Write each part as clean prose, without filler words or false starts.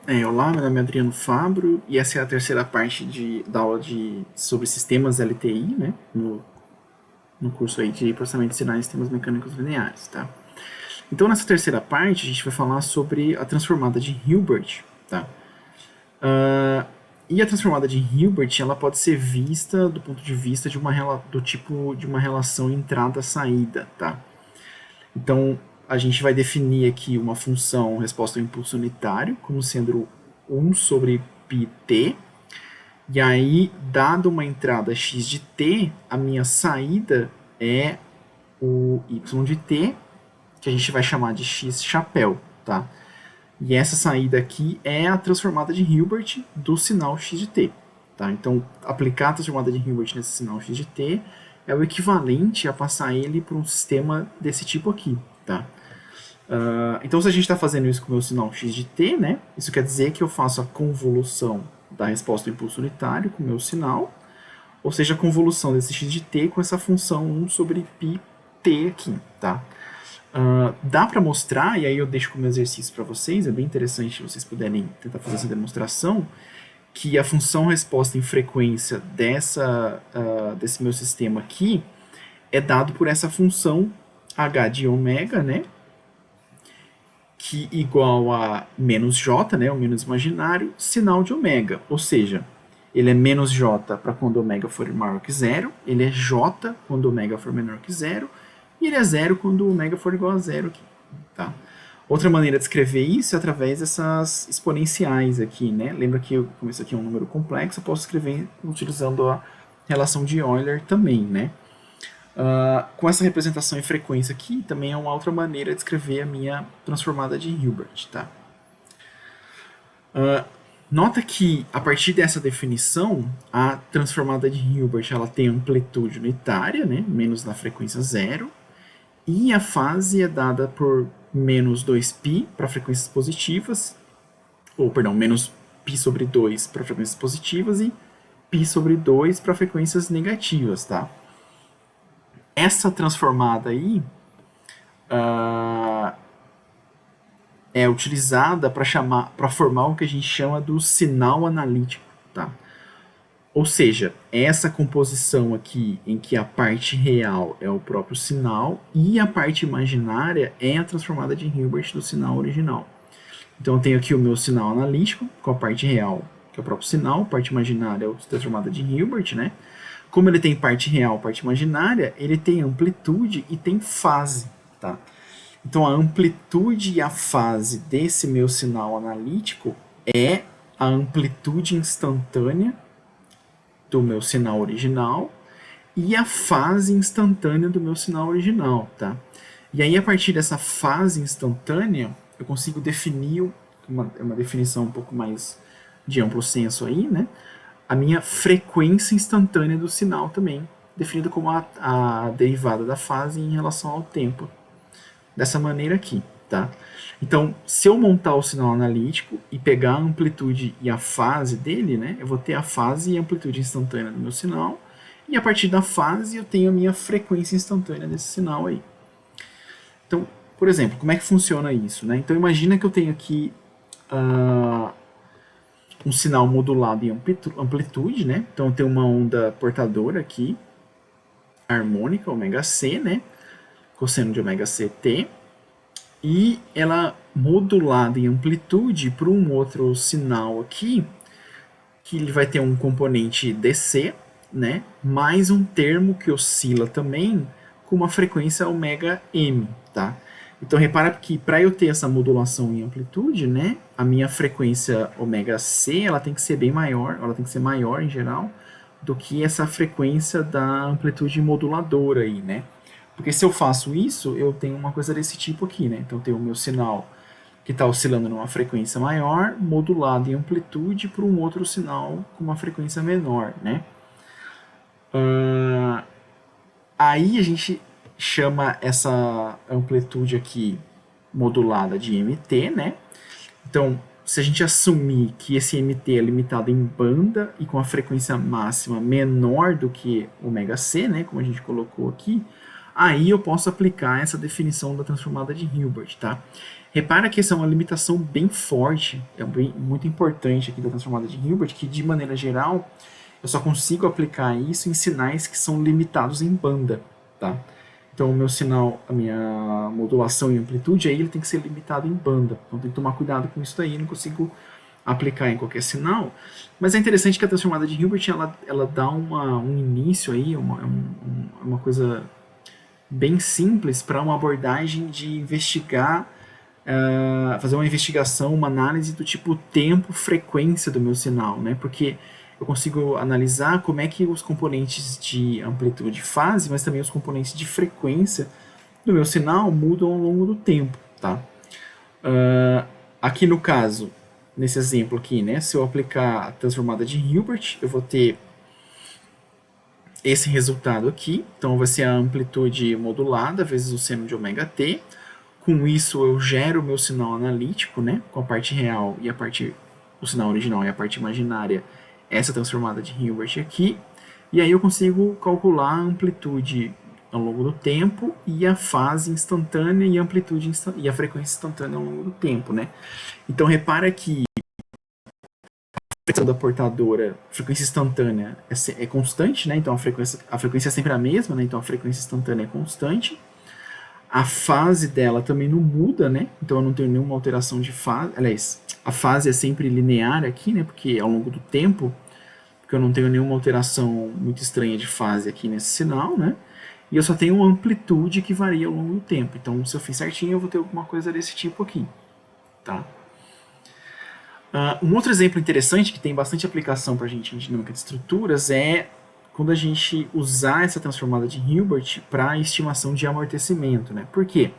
Olá, meu nome é Adriano Fabro e essa é a terceira parte da aula sobre sistemas LTI, né, no curso aí de processamento de sinais e sistemas mecânicos lineares, tá? Então, nessa terceira parte, a gente vai falar sobre a transformada de Hilbert, tá? E a transformada de Hilbert, ela pode ser vista do ponto de vista do tipo de uma relação entrada-saída, tá? Então, a gente vai definir aqui uma função resposta ao impulso unitário como sendo 1 sobre πt. E aí, dado uma entrada x de t, a minha saída é o y de t, que a gente vai chamar de x chapéu, tá? E essa saída aqui é a transformada de Hilbert do sinal x de t, tá? Então, aplicar a transformada de Hilbert nesse sinal x de t é o equivalente a passar ele para um sistema desse tipo aqui, tá? Então, se a gente está fazendo isso com o meu sinal x de t, né, isso quer dizer que eu faço a convolução da resposta ao impulso unitário com o meu sinal, ou seja, a convolução desse x de t com essa função 1 sobre πt aqui, tá? Dá para mostrar, e aí eu deixo como exercício para vocês, é bem interessante se vocês puderem tentar fazer essa demonstração, que a função resposta em frequência desse meu sistema aqui é dado por essa função h de ômega, né, que igual a menos j, né, o menos imaginário, sinal de ômega, ou seja, ele é menos j para quando ômega for maior que zero, ele é j quando ômega for menor que zero, e ele é zero quando ômega for igual a zero aqui, tá? Outra maneira de escrever isso é através dessas exponenciais aqui, né? Lembra que como isso aqui é um número complexo, eu posso escrever utilizando a relação de Euler também, né? Com essa representação em frequência aqui, também é uma outra maneira de escrever a minha transformada de Hilbert, tá? Nota que, a partir dessa definição, a transformada de Hilbert ela tem amplitude unitária, né, menos na frequência zero, e a fase é dada por menos 2π para frequências positivas, ou, perdão, menos π sobre 2 para frequências positivas e π sobre 2 para frequências negativas, tá? Essa transformada aí é utilizada para formar o que a gente chama do sinal analítico, tá? Ou seja, essa composição aqui em que a parte real é o próprio sinal e a parte imaginária é a transformada de Hilbert do sinal original. Então eu tenho aqui o meu sinal analítico com a parte real, que é o próprio sinal, a parte imaginária é a transformada de Hilbert, né? Como ele tem parte real, parte imaginária, ele tem amplitude e tem fase, tá? Então a amplitude e a fase desse meu sinal analítico é a amplitude instantânea do meu sinal original e a fase instantânea do meu sinal original, tá? E aí, a partir dessa fase instantânea, eu consigo definir uma definição um pouco mais de amplo senso aí, né? A minha frequência instantânea do sinal também, definida como a derivada da fase em relação ao tempo. Dessa maneira aqui, tá? Então, se eu montar o sinal analítico e pegar a amplitude e a fase dele, né, eu vou ter a fase e a amplitude instantânea do meu sinal, e a partir da fase eu tenho a minha frequência instantânea desse sinal aí. Então, por exemplo, como é que funciona isso, né? Então, imagina que eu tenho aqui um sinal modulado em amplitude, né? Então, eu tenho uma onda portadora aqui, harmônica, ômega c, né? Cosseno de ômega ct, e ela modulada em amplitude para um outro sinal aqui, que ele vai ter um componente DC, né, mais um termo que oscila também com uma frequência ômega m, tá? Então repara que para eu ter essa modulação em amplitude, né, a minha frequência ômega c, ela tem que ser bem maior, ela tem que ser maior em geral do que essa frequência da amplitude moduladora aí, né? Porque se eu faço isso, eu tenho uma coisa desse tipo aqui, né? Então eu tenho o meu sinal que está oscilando numa frequência maior, modulado em amplitude por um outro sinal com uma frequência menor, né? Aí a gente chama essa amplitude aqui modulada de MT, né? Então, se a gente assumir que esse MT é limitado em banda e com a frequência máxima menor do que ômega c, né? Como a gente colocou aqui, aí eu posso aplicar essa definição da transformada de Hilbert, tá? Repara que essa é uma limitação bem forte, muito importante aqui da transformada de Hilbert, que de maneira geral eu só consigo aplicar isso em sinais que são limitados em banda, tá? Então o meu sinal, a minha modulação e amplitude, aí ele tem que ser limitado em banda. Então tem que tomar cuidado com isso daí, não consigo aplicar em qualquer sinal. Mas é interessante que a transformada de Hilbert, ela dá um início aí, uma coisa bem simples para uma abordagem de investigar, fazer uma investigação, uma análise do tipo tempo, frequência do meu sinal, né? Porque eu consigo analisar como é que os componentes de amplitude e fase, mas também os componentes de frequência do meu sinal mudam ao longo do tempo, tá? Aqui no caso, nesse exemplo aqui, né? Se eu aplicar a transformada de Hilbert, eu vou ter esse resultado aqui. Então vai ser a amplitude modulada vezes o seno de ômega t. Com isso eu gero o meu sinal analítico, né? Com a parte real e o sinal original e a parte imaginária, essa transformada de Hilbert aqui. E aí eu consigo calcular a amplitude ao longo do tempo e a fase instantânea e a amplitude e a frequência instantânea ao longo do tempo, né? Então repara que a frequência da portadora, a frequência instantânea é constante, né? Então a frequência é sempre a mesma, né? Então a frequência instantânea é constante. A fase dela também não muda, né? Então eu não tenho nenhuma alteração de fase. Aliás, a fase é sempre linear aqui, né? Porque ao longo do tempo, porque eu não tenho nenhuma alteração muito estranha de fase aqui nesse sinal, né? E eu só tenho uma amplitude que varia ao longo do tempo. Então, se eu fiz certinho, eu vou ter alguma coisa desse tipo aqui, tá? Um outro exemplo interessante que tem bastante aplicação para a gente em dinâmica de estruturas é quando a gente usar essa transformada de Hilbert para estimação de amortecimento, né? Por quê?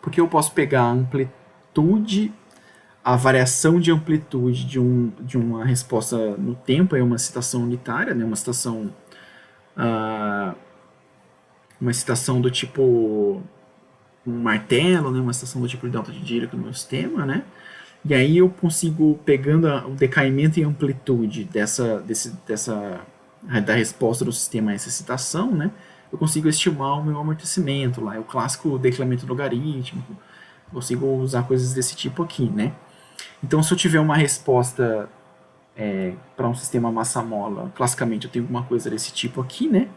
Porque eu posso pegar a amplitude, a variação de amplitude de uma resposta no tempo, é uma citação unitária, né? Uma citação do tipo um martelo, né? Uma citação do tipo de delta de Dirac no meu sistema, né? E aí eu consigo, pegando o decaimento em amplitude da resposta do sistema a essa excitação, né, eu consigo estimar o meu amortecimento lá, é o clássico decremento logarítmico, eu consigo usar coisas desse tipo aqui, né. Então se eu tiver uma resposta para um sistema massa-mola, classicamente eu tenho alguma coisa desse tipo aqui, né,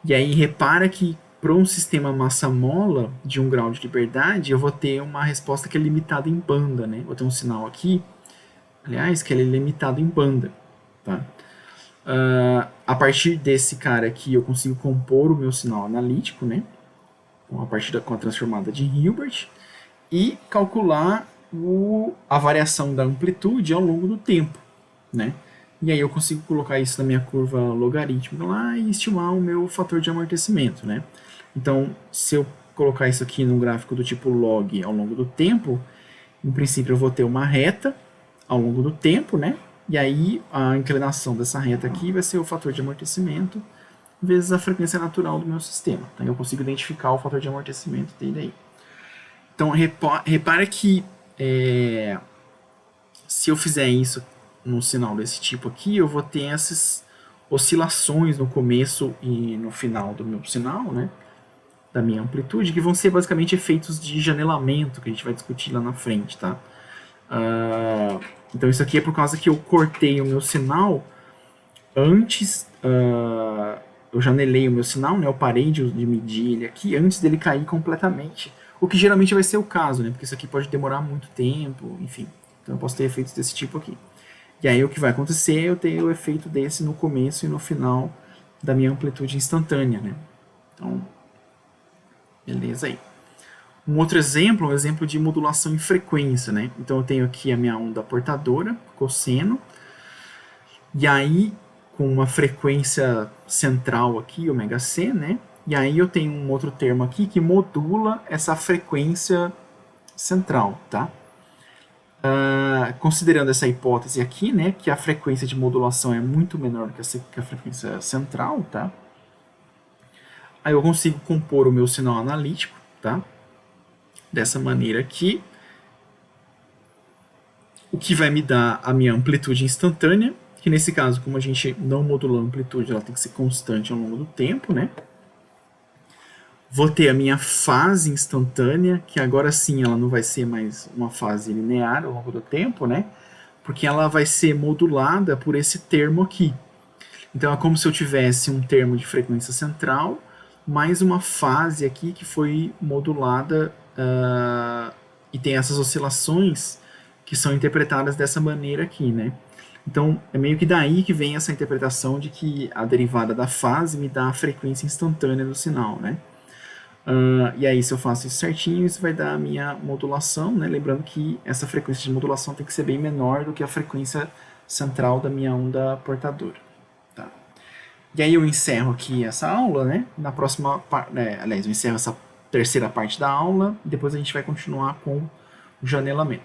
e aí repara que para um sistema massa-mola de 1 grau de liberdade, eu vou ter uma resposta que é limitada em banda, né? Vou ter um sinal aqui, aliás, que ele é limitado em banda, tá? A partir desse cara aqui, eu consigo compor o meu sinal analítico, né? Com a transformada de Hilbert, e calcular a variação da amplitude ao longo do tempo, né? E aí eu consigo colocar isso na minha curva logarítmica lá e estimar o meu fator de amortecimento, né? Então, se eu colocar isso aqui num gráfico do tipo log ao longo do tempo, em princípio eu vou ter uma reta ao longo do tempo, né? E aí a inclinação dessa reta aqui vai ser o fator de amortecimento vezes a frequência natural do meu sistema. Então eu consigo identificar o fator de amortecimento dele aí. Então repara que se eu fizer isso num sinal desse tipo aqui, eu vou ter essas oscilações no começo e no final do meu sinal, né? Da minha amplitude, que vão ser basicamente efeitos de janelamento, que a gente vai discutir lá na frente, tá? Então isso aqui é por causa que eu cortei o meu sinal antes, eu janelei o meu sinal, né? Eu parei de medir ele aqui antes dele cair completamente, o que geralmente vai ser o caso, né? Porque isso aqui pode demorar muito tempo, enfim. Então eu posso ter efeitos desse tipo aqui. E aí o que vai acontecer é eu ter o efeito desse no começo e no final da minha amplitude instantânea, né? Então, beleza aí. Um outro exemplo é um exemplo de modulação em frequência, né? Então eu tenho aqui a minha onda portadora, cosseno, e aí com uma frequência central aqui, ômega c, né? E aí eu tenho um outro termo aqui que modula essa frequência central, tá? Considerando essa hipótese aqui, né, que a frequência de modulação é muito menor que a frequência central, tá? Aí eu consigo compor o meu sinal analítico, tá? Dessa maneira aqui, o que vai me dar a minha amplitude instantânea, que nesse caso, como a gente não modulou a amplitude, ela tem que ser constante ao longo do tempo, né? Vou ter a minha fase instantânea, que agora sim ela não vai ser mais uma fase linear ao longo do tempo, né? Porque ela vai ser modulada por esse termo aqui. Então é como se eu tivesse um termo de frequência central, mais uma fase aqui que foi modulada e tem essas oscilações que são interpretadas dessa maneira aqui, né? Então é meio que daí que vem essa interpretação de que a derivada da fase me dá a frequência instantânea do sinal, né? E aí, se eu faço isso certinho, isso vai dar a minha modulação, né? Lembrando que essa frequência de modulação tem que ser bem menor do que a frequência central da minha onda portadora. Tá? E aí eu encerro aqui essa aula, né? Na próxima parte, aliás, eu encerro essa terceira parte da aula, e depois a gente vai continuar com o janelamento.